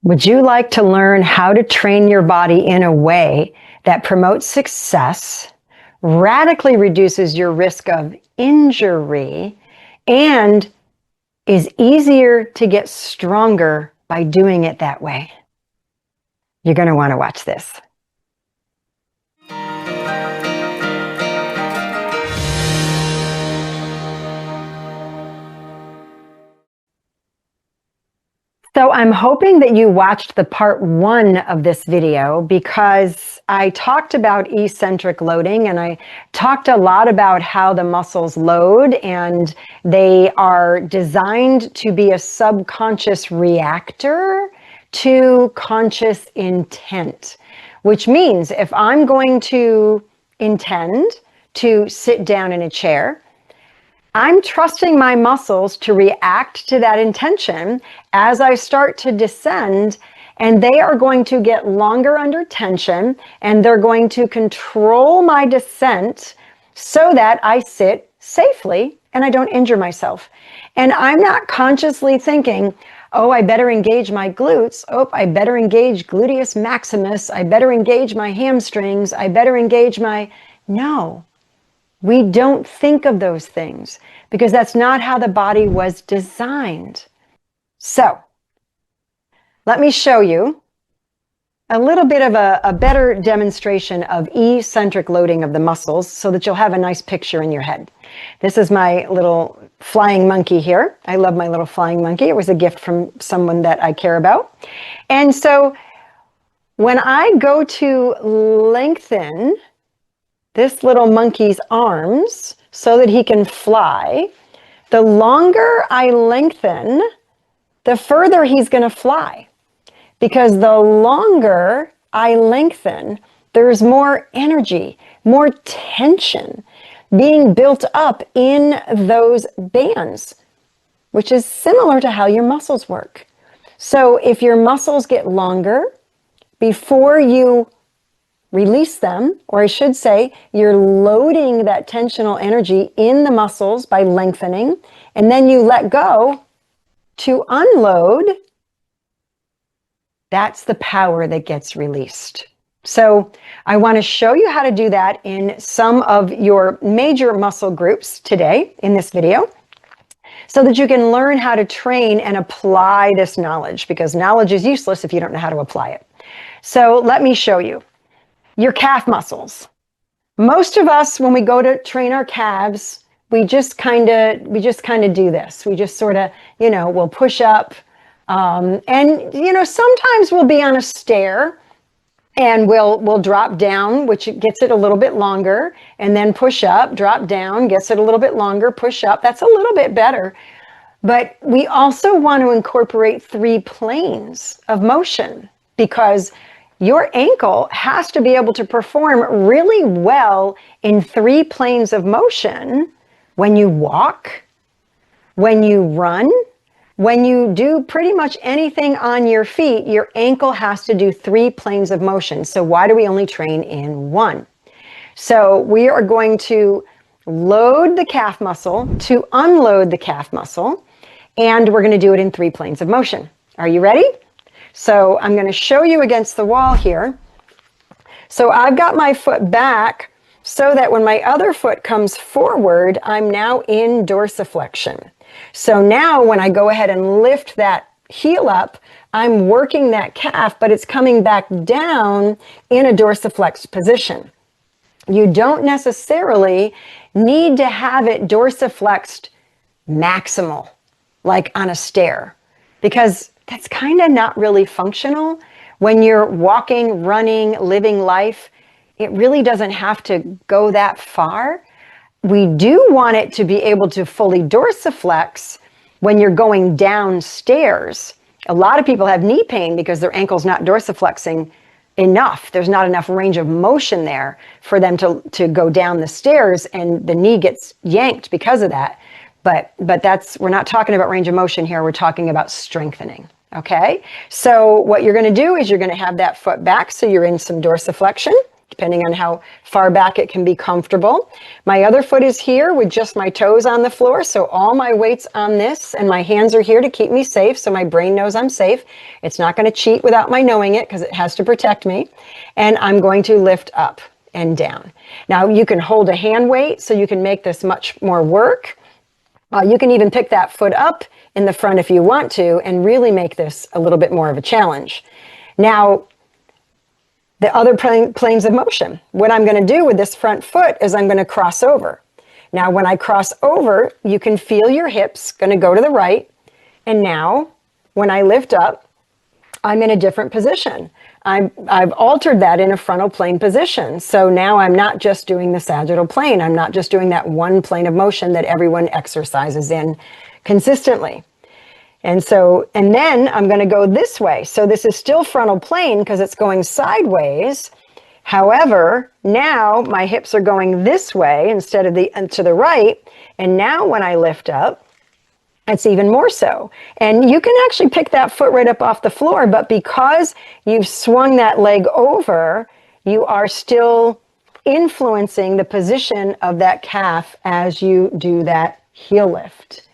Would you like to learn how to train your body in a way that promotes success, radically reduces your risk of injury, and is easier to get stronger by doing it that way? You're going to want to watch this. So I'm hoping that you watched the part 1 of this video, because I talked about eccentric loading, and I talked a lot about how the muscles load, and they are designed to be a subconscious reactor to conscious intent, which means if I'm going to intend to sit down in a chair, I'm trusting my muscles to react to that intention as I start to descend, and they are going to get longer under tension, and they're going to control my descent so that I sit safely and I don't injure myself. And I'm not consciously thinking, oh, I better engage my glutes. Oh, I better engage gluteus maximus. I better engage my hamstrings. I better engage my... No. We don't think of those things because that's not how the body was designed. So let me show you a little bit of a better demonstration of eccentric loading of the muscles so that you'll have a nice picture in your head. This is my little flying monkey here. I love my little flying monkey. It was a gift from someone that I care about. And so when I go to lengthen this little monkey's arms so that he can fly, the longer I lengthen, the further he's going to fly. Because the longer I lengthen, there's more energy, more tension being built up in those bands, which is similar to how your muscles work. So if your muscles get longer before you release them, or I should say, you're loading that tensional energy in the muscles by lengthening, and then you let go to unload, that's the power that gets released. So I want to show you how to do that in some of your major muscle groups today in this video, so that you can learn how to train and apply this knowledge, because knowledge is useless if you don't know how to apply it. So let me show you. Your calf muscles. Most of us, when we go to train our calves, we just kind of do this. We just sort of, we'll push up, and sometimes we'll be on a stair, and we'll drop down, which gets it a little bit longer, and then push up, drop down, gets it a little bit longer, push up. That's a little bit better. But we also want to incorporate 3 planes of motion, because your ankle has to be able to perform really well in 3 planes of motion when you walk, when you run, when you do pretty much anything on your feet. Your ankle has to do 3 planes of motion. So why do we only train in 1? So we are going to load the calf muscle to unload the calf muscle, and we're going to do it in 3 planes of motion. Are you ready? So I'm going to show you against the wall here. So I've got my foot back so that when my other foot comes forward, I'm now in dorsiflexion. So now when I go ahead and lift that heel up, I'm working that calf, but it's coming back down in a dorsiflexed position. You don't necessarily need to have it dorsiflexed maximal, like on a stair, because that's kind of not really functional. When you're walking, running, living life, it really doesn't have to go that far. We do want it to be able to fully dorsiflex when you're going downstairs. A lot of people have knee pain because their ankle's not dorsiflexing enough. There's not enough range of motion there for them to go down the stairs, and the knee gets yanked because of that. But we're not talking about range of motion here. We're talking about strengthening. Okay, so what you're going to do is you're going to have that foot back, so you're in some dorsiflexion. depending on how far back it can be comfortable. My other foot is here with just my toes on the floor. So all my weight's on this and my hands are here to keep me safe. So my brain knows I'm safe. It's not going to cheat without my knowing it because it has to protect me. And I'm going to lift up and down. Now you can hold a hand weight so you can make this much more work. You can even pick that foot up in the front if you want to and really make this a little bit more of a challenge. Now, the other planes of motion. What I'm going to do with this front foot is I'm going to cross over. Now, when I cross over, you can feel your hips going to go to the right. And now, when I lift up, I'm in a different position. I've altered that in a frontal plane position. So now I'm not just doing the sagittal plane. I'm not just doing that one plane of motion that everyone exercises in consistently. And then I'm going to go this way. So this is still frontal plane because it's going sideways. However, now my hips are going this way instead of to the right. And now when I lift up, it's even more so. And you can actually pick that foot right up off the floor, but because you've swung that leg over, you are still influencing the position of that calf as you do that heel lift.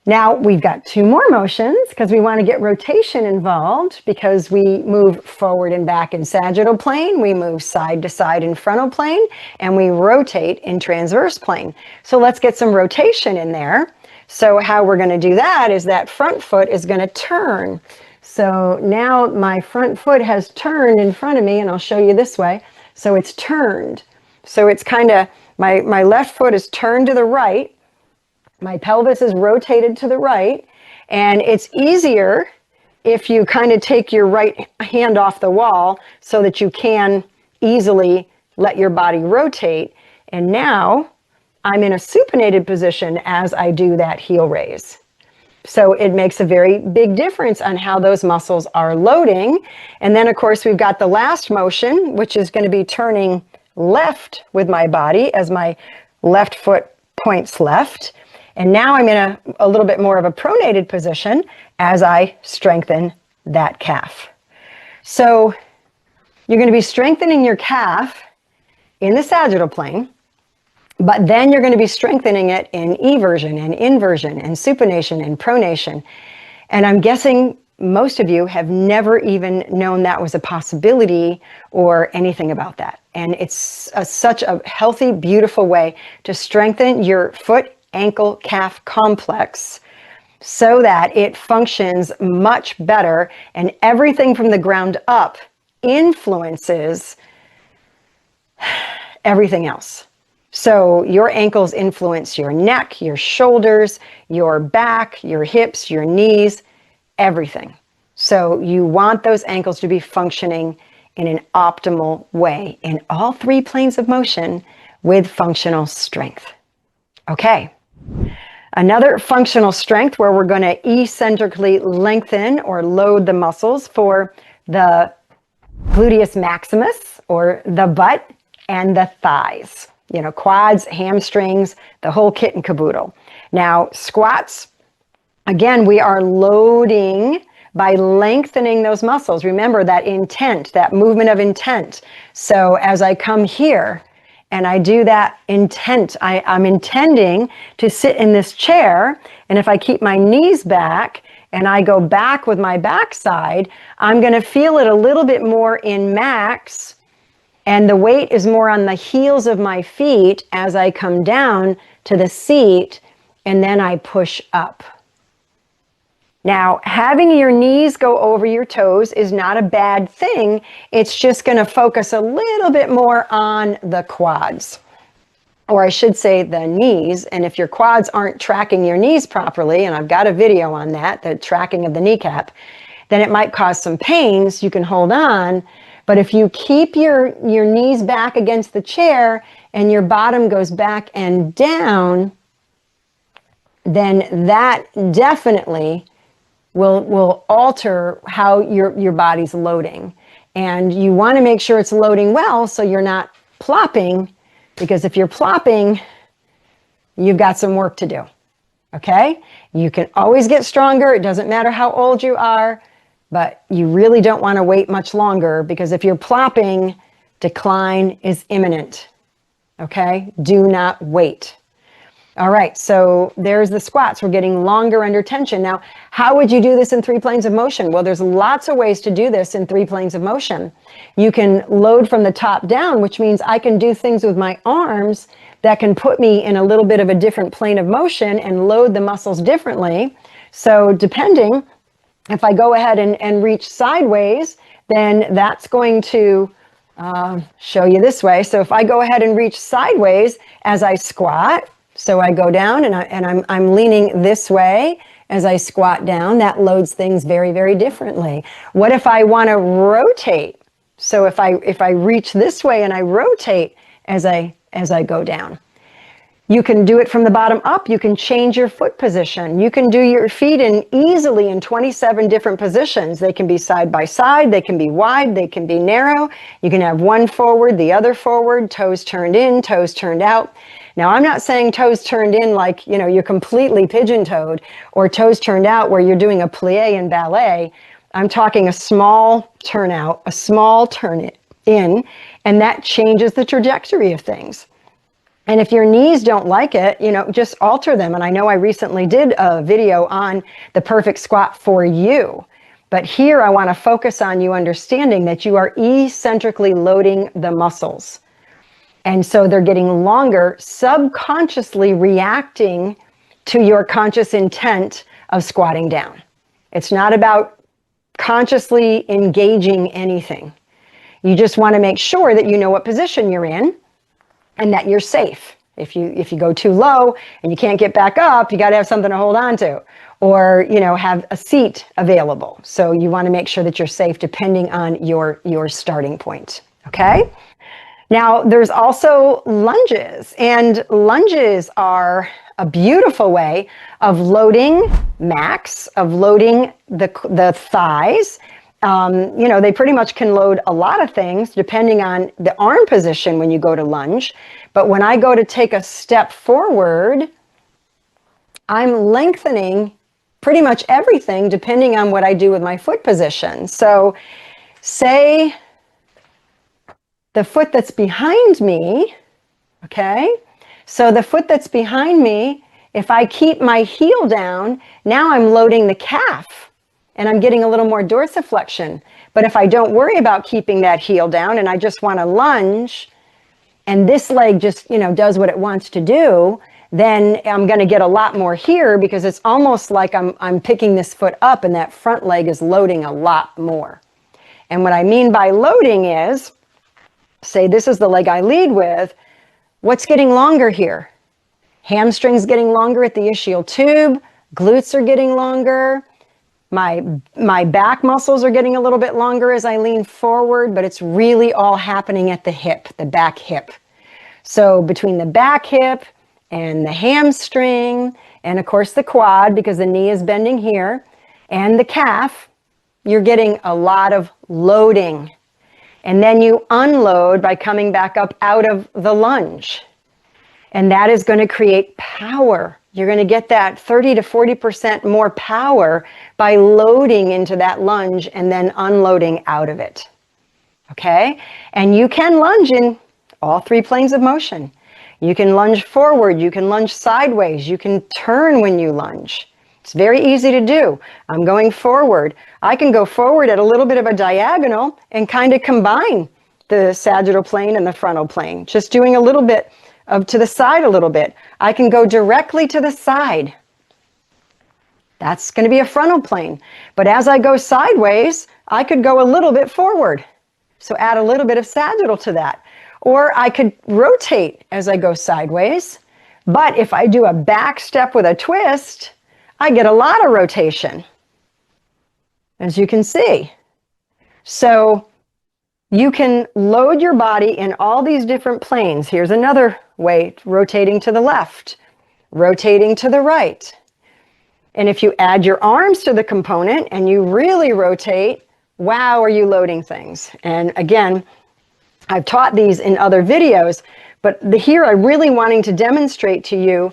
Now we've got two more motions because we want to get rotation involved because we move forward and back in sagittal plane, we move side to side in frontal plane, and we rotate in transverse plane. So let's get some rotation in there. So how we're going to do that is that front foot is going to turn. So now my front foot has turned in front of me, and I'll show you this way. So it's turned. So it's kind of, my left foot is turned to the right. My pelvis is rotated to the right, and it's easier if you kind of take your right hand off the wall so that you can easily let your body rotate. And now I'm in a supinated position as I do that heel raise. So it makes a very big difference on how those muscles are loading. And then of course we've got the last motion, which is going to be turning left with my body as my left foot points left. And now I'm in a little bit more of a pronated position as I strengthen that calf. So you're going to be strengthening your calf in the sagittal plane, but then you're going to be strengthening it in eversion and inversion and supination and pronation. And I'm guessing most of you have never even known that was a possibility or anything about that. And it's such a healthy, beautiful way to strengthen your foot, ankle, calf complex so that it functions much better, and everything from the ground up influences everything else. So your ankles influence your neck, your shoulders, your back, your hips, your knees, everything. So you want those ankles to be functioning in an optimal way in all three planes of motion with functional strength. Okay. Another functional strength where we're going to eccentrically lengthen or load the muscles for the gluteus maximus or the butt and the thighs, you know, quads, hamstrings, the whole kit and caboodle. Now, squats, again, we are loading by lengthening those muscles. Remember that intent, that movement of intent. So as I come here, and I do that intent. I'm intending to sit in this chair, and if I keep my knees back and I go back with my backside, I'm going to feel it a little bit more in max, and the weight is more on the heels of my feet as I come down to the seat, and then I push up. Now, having your knees go over your toes is not a bad thing. It's just going to focus a little bit more on the quads, or I should say the knees. And if your quads aren't tracking your knees properly, and I've got a video on that, the tracking of the kneecap, then it might cause some pains. You can hold on. But if you keep your knees back against the chair and your bottom goes back and down, then that definitely will alter how your body's loading. And you want to make sure it's loading well so you're not plopping, because if you're plopping, you've got some work to do. Okay? You can always get stronger. It doesn't matter how old you are, but you really don't want to wait much longer, because if you're plopping, Decline is imminent. Okay? Do not wait. All right, so there's the squats. We're getting longer under tension. Now, how would you do this in 3 planes of motion? Well, there's lots of ways to do this in 3 planes of motion. You can load from the top down, which means I can do things with my arms that can put me in a little bit of a different plane of motion and load the muscles differently. So depending, if I go ahead and reach sideways, then that's going to show you this way. So if I go ahead and reach sideways as I squat, so I go down and I'm leaning this way as I squat down, that loads things very, very differently. What if I want to rotate? So if I reach this way and I rotate as I go down. You can do it from the bottom up. You can change your foot position. You can do your feet easily in 27 different positions. They can be side by side. They can be wide. They can be narrow. You can have one forward, the other forward, toes turned in, toes turned out. Now, I'm not saying toes turned in like, you're completely pigeon-toed, or toes turned out where you're doing a plie in ballet. I'm talking a small turn out, a small turn in, and that changes the trajectory of things. And if your knees don't like it, just alter them. And I know I recently did a video on the perfect squat for you. But here I want to focus on you understanding that you are eccentrically loading the muscles. And so they're getting longer, subconsciously reacting to your conscious intent of squatting down. It's not about consciously engaging anything. You just want to make sure that you know what position you're in and that you're safe. If you go too low and you can't get back up, you got to have something to hold on to, or have a seat available. So you want to make sure that you're safe depending on your starting point. Okay? Now, there's also lunges, and lunges are a beautiful way of loading max, of loading the thighs. They pretty much can load a lot of things depending on the arm position when you go to lunge. But when I go to take a step forward, I'm lengthening pretty much everything depending on what I do with my foot position. So say the foot that's behind me, okay? So the foot that's behind me, if I keep my heel down, now I'm loading the calf and I'm getting a little more dorsiflexion. But if I don't worry about keeping that heel down and I just want to lunge and this leg just, does what it wants to do, then I'm going to get a lot more here because it's almost like I'm picking this foot up and that front leg is loading a lot more. And what I mean by loading is, say this is the leg I lead with, what's getting longer here? Hamstrings getting longer at the ischial tube, glutes are getting longer, my back muscles are getting a little bit longer as I lean forward, but it's really all happening at the hip, the back hip. So between the back hip and the hamstring, and of course the quad because the knee is bending here, and the calf, you're getting a lot of loading. And then you unload by coming back up out of the lunge. And that is going to create power. You're going to get that 30 to 40% more power by loading into that lunge and then unloading out of it. Okay? And you can lunge in all 3 planes of motion. You can lunge forward, you can lunge sideways, you can turn when you lunge. It's very easy to do. I'm going forward. I can go forward at a little bit of a diagonal and kind of combine the sagittal plane and the frontal plane. Just doing a little bit of to the side a little bit. I can go directly to the side. That's going to be a frontal plane. But as I go sideways, I could go a little bit forward. So add a little bit of sagittal to that. Or I could rotate as I go sideways. But if I do a back step with a twist, I get a lot of rotation, as you can see. So you can load your body in all these different planes. Here's another way, rotating to the left, rotating to the right. And if you add your arms to the component and you really rotate, wow, are you loading things. And again, I've taught these in other videos, but here I'm really wanting to demonstrate to you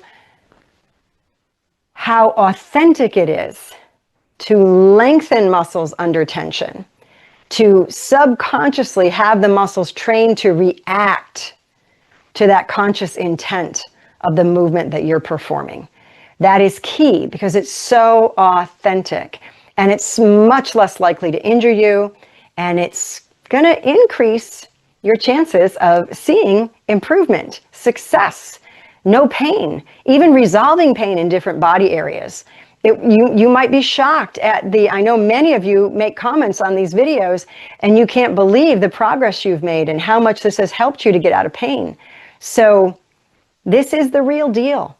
how authentic it is to lengthen muscles under tension. to subconsciously have the muscles trained to react to that conscious intent of the movement that you're performing. That is key because it's so authentic and it's much less likely to injure you, and it's going to increase your chances of seeing improvement, success, no pain, even resolving pain in different body areas. You might be shocked at I know many of you make comments on these videos and you can't believe the progress you've made and how much this has helped you to get out of pain. So this is the real deal.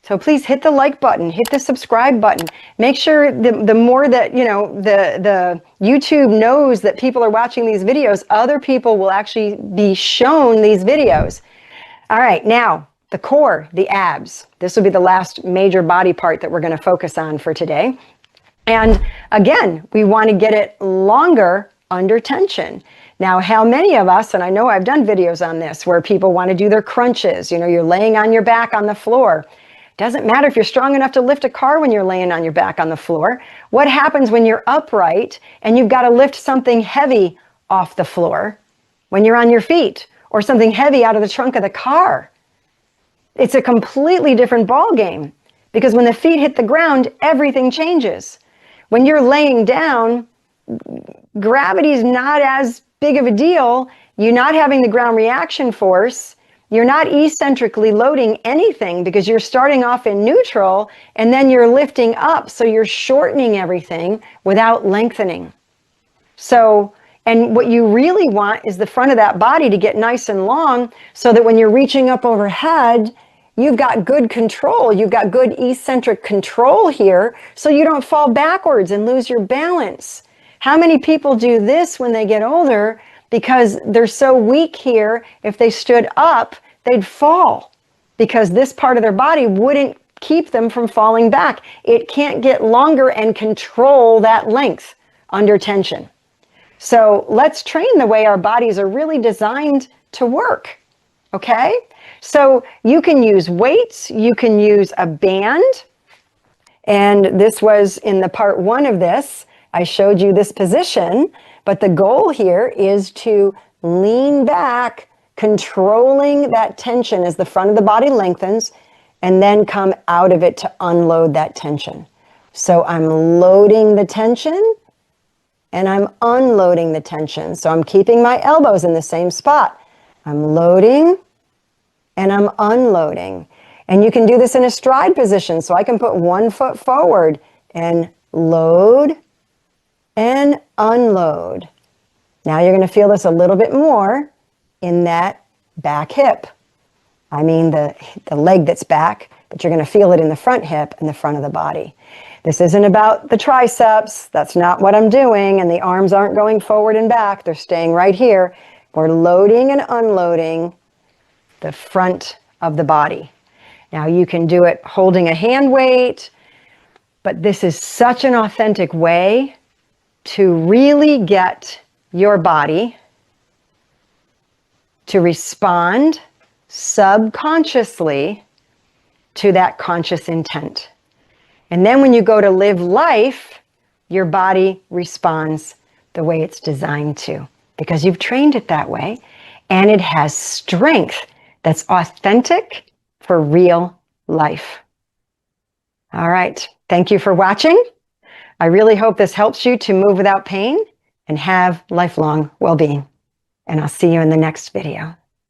So please hit the like button, hit the subscribe button. Make sure the more that, the YouTube knows that people are watching these videos, other people will actually be shown these videos. All right, now the core, the abs. This will be the last major body part that we're going to focus on for today. And again, we want to get it longer under tension. Now, how many of us, and I know I've done videos on this, where people want to do their crunches, you're laying on your back on the floor. Doesn't matter if you're strong enough to lift a car when you're laying on your back on the floor. What happens when you're upright and you've got to lift something heavy off the floor when you're on your feet, or something heavy out of the trunk of the car? It's a completely different ball game, because when the feet hit the ground, everything changes. When you're laying down, gravity's not as big of a deal. You're not having the ground reaction force. You're not eccentrically loading anything because you're starting off in neutral and then you're lifting up. So you're shortening everything without lengthening. So, and what you really want is the front of that body to get nice and long so that when you're reaching up overhead, you've got good control. You've got good eccentric control here so you don't fall backwards and lose your balance. How many people do this when they get older? Because they're so weak here, if they stood up, they'd fall because this part of their body wouldn't keep them from falling back. It can't get longer and control that length under tension. So let's train the way our bodies are really designed to work, okay? So you can use weights, you can use a band, and this was in the part 1 of this. I showed you this position, but the goal here is to lean back, controlling that tension as the front of the body lengthens, and then come out of it to unload that tension. So I'm loading the tension and I'm unloading the tension. So I'm keeping my elbows in the same spot. I'm loading and I'm unloading. And you can do this in a stride position. So I can put one foot forward and load and unload. Now you're going to feel this a little bit more in that back hip. I mean the leg that's back, but you're going to feel it in the front hip and the front of the body. This isn't about the triceps. That's not what I'm doing. And the arms aren't going forward and back. They're staying right here. We're loading and unloading the front of the body. Now you can do it holding a hand weight, but this is such an authentic way to really get your body to respond subconsciously to that conscious intent. And then when you go to live life, your body responds the way it's designed to, because you've trained it that way, and it has strength that's authentic for real life. All right. Thank you for watching. I really hope this helps you to move without pain and have lifelong well-being. And I'll see you in the next video.